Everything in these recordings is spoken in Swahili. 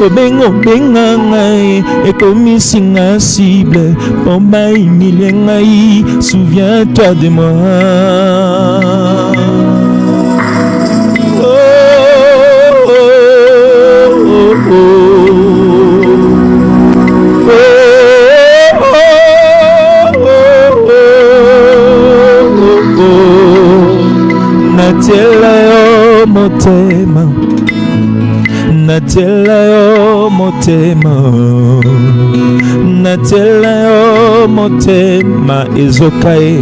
kobenga ngai ekomisinga cible mpo baimilie ngai. Souviens-toi de moi. Natiela yo motema, natiela yo motema, natiela yo motema ezokae,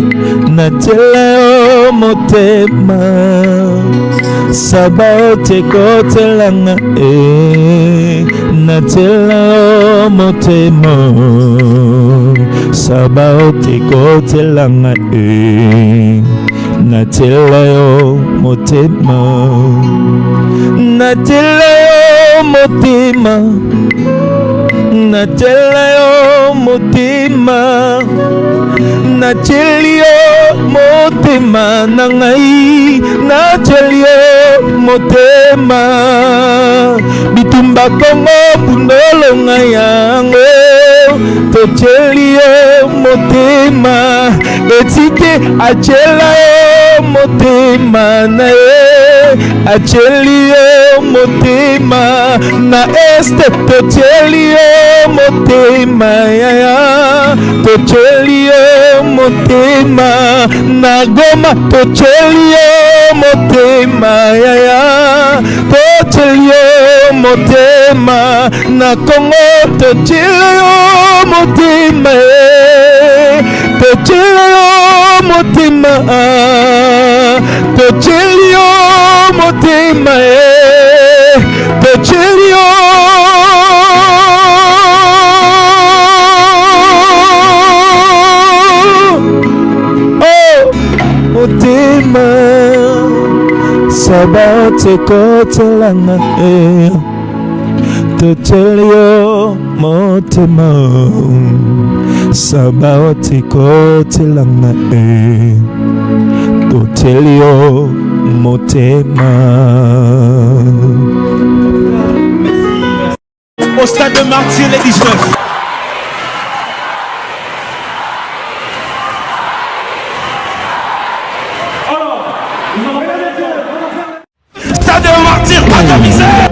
natiela yo motema sabaote kotelanga natiela yo motema sabaote kotelanga natiela yo motema, natiela yo motema, natiela yo motema, natiela yo motema na ngai, natiela yo motema bitumba kongo bundolo ngai yango totieli yo motema etike achela yo motema na ye acheli yo motema na este totieli yo motema yaya totieli yo motema na Goma totieli yo motema yaya totieli yo motema na Congo totieli yo motema totieli yo motema totieli yo motema totieli yo motema sabate kotelanga totieli yo motema sabate kotelanga totieli yo motema. Au stade de Martyr les 19. Stade de Martyr, pas de misère.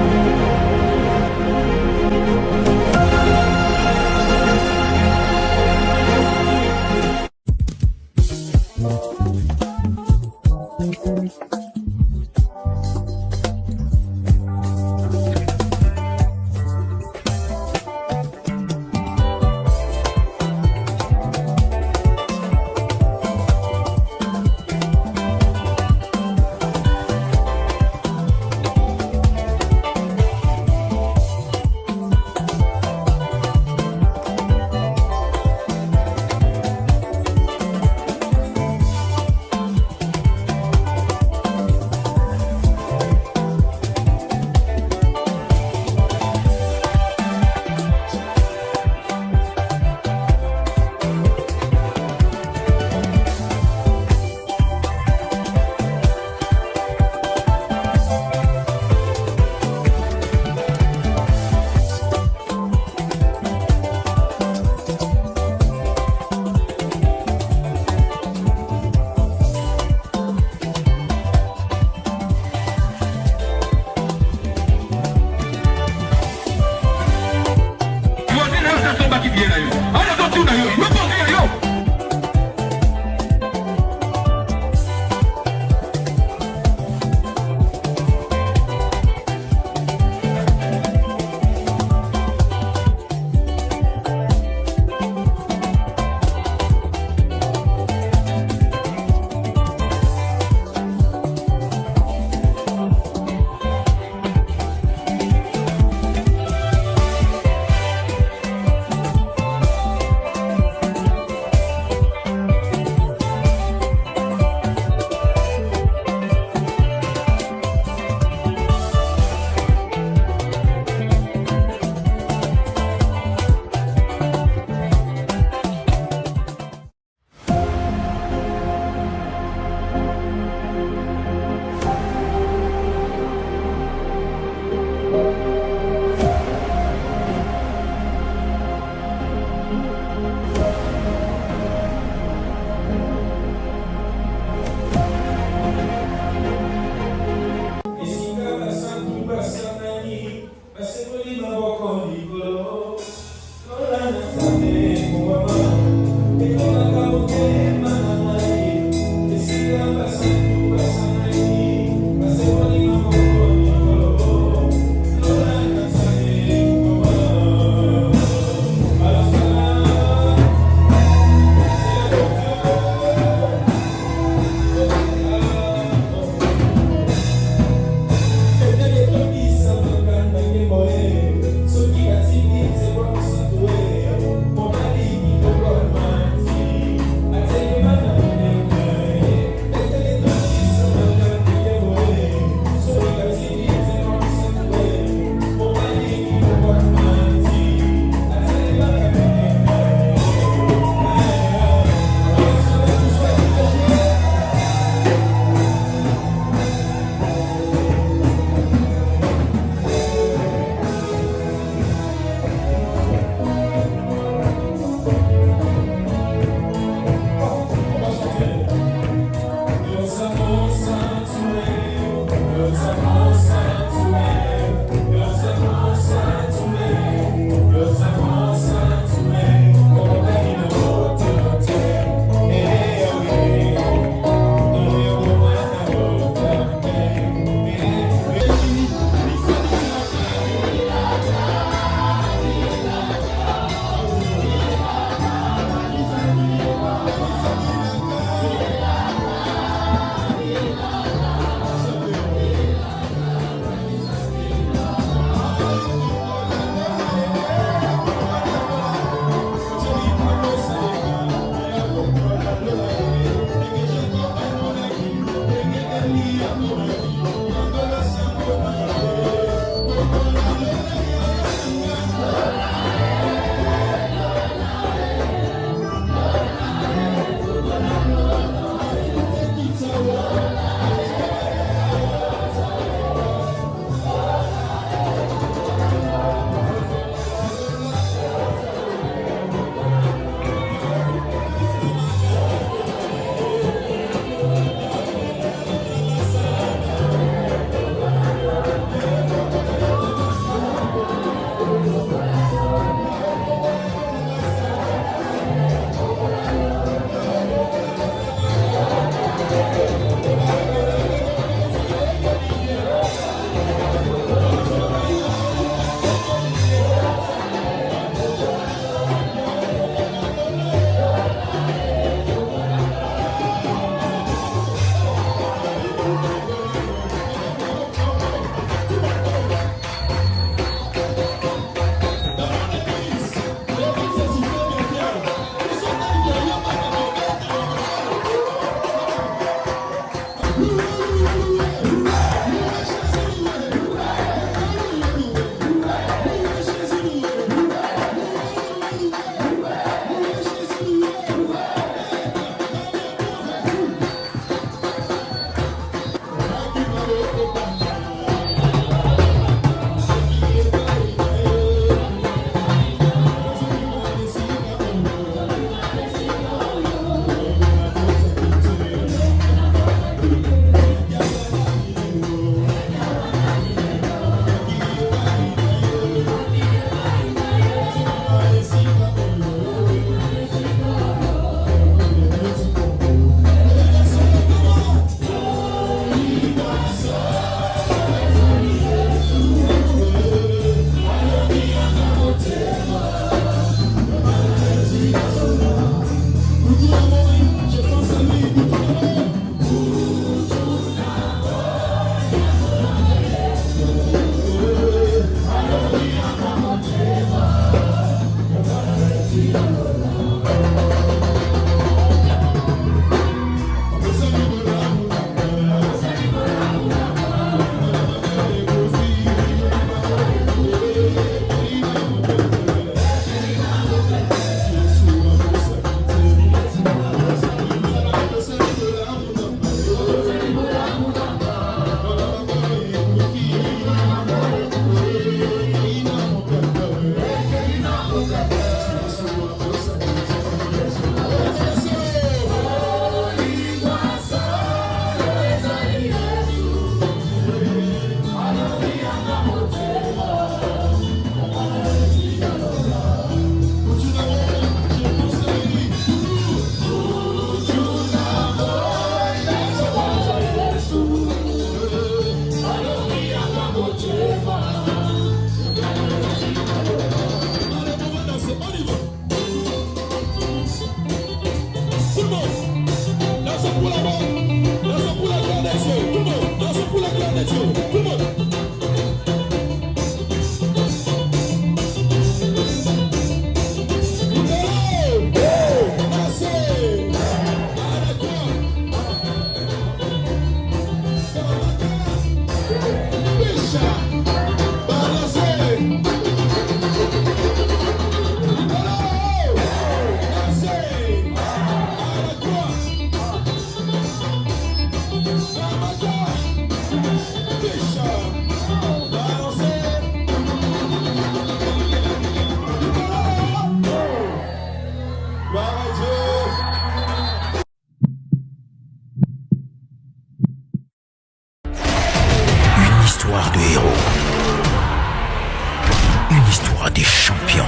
l'histoire des champions.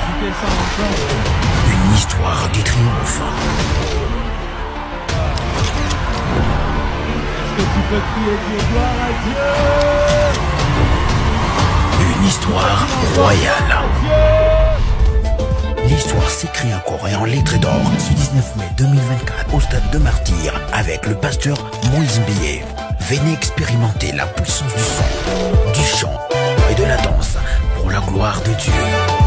Une histoire du triomphe. Une histoire royale. L'histoire s'écrit en coréen en lettres d'or ce 19 mai 2024 au stade de Martyr avec le pasteur Moïse Billet. Venez expérimenter la puissance du son, du chant et de la danse pour la gloire de Dieu.